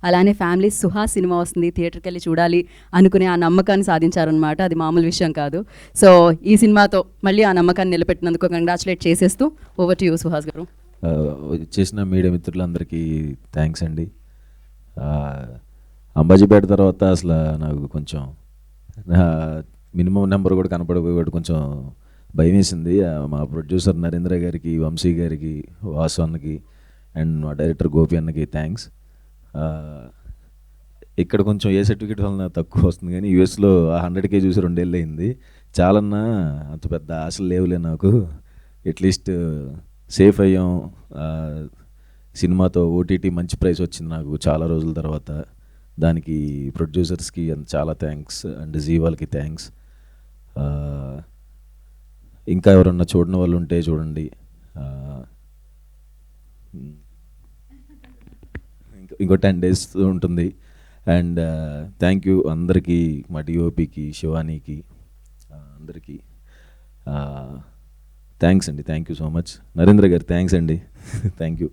అలానే family Suhas cinema వస్తుంది, థియేటర్కి వెళ్ళి చూడాలి అనుకునే ఆ నమ్మకాన్ని సాధించారనమాట. అది మామూలు విషయం కాదు. సో ఈ సినిమాతో మళ్ళీ ఆ నమ్మకాన్ని నిలబెట్టినందుకు కంగ్రాచులేట్ చేసేస్తూ ఓవర్ టు యూ సుహాస్ గారు. చేసిన మీడియా మిత్రులందరికీ థ్యాంక్స్ అండి. అంబాజీపేట తర్వాత అసలు నాకు కొంచెం మినిమం నెంబర్ కూడా కనపడకపోయాడు, కొంచెం భయం వేసింది. మా ప్రొడ్యూసర్ నరేంద్ర గారికి, వంశీ గారికి, వాసు అన్నకి అండ్ మా డైరెక్టర్ గోపి అన్నకి థ్యాంక్స్. ఇక్కడ కొంచెం ఏ సర్టిఫికేట్ వలన తక్కువ వస్తుంది, కానీ యూఎస్లో 100K చూసి 2 ఏళ్ళు అయింది. చాలన్నా అంత పెద్ద ఆశలు లేవులే నాకు. అట్లీస్ట్ సేఫ్ అయ్యాం. సినిమాతో ఓటీటీ మంచి ప్రైస్ వచ్చింది నాకు చాలా రోజుల తర్వాత. దానికి ప్రొడ్యూసర్స్కి చాలా థ్యాంక్స్ అండ్ జీవాలకి థ్యాంక్స్. ఇంకా ఎవరన్నా చూడని వాళ్ళు ఉంటే చూడండి. ఇంకో 10 days ఉంటుంది. అండ్ థ్యాంక్ యూ అందరికీ, మా డిఓపికి, శివానీకి, అందరికీ థ్యాంక్స్ అండి. Thank you so much. Narendra గారు థ్యాంక్స్ అండి. Thank you.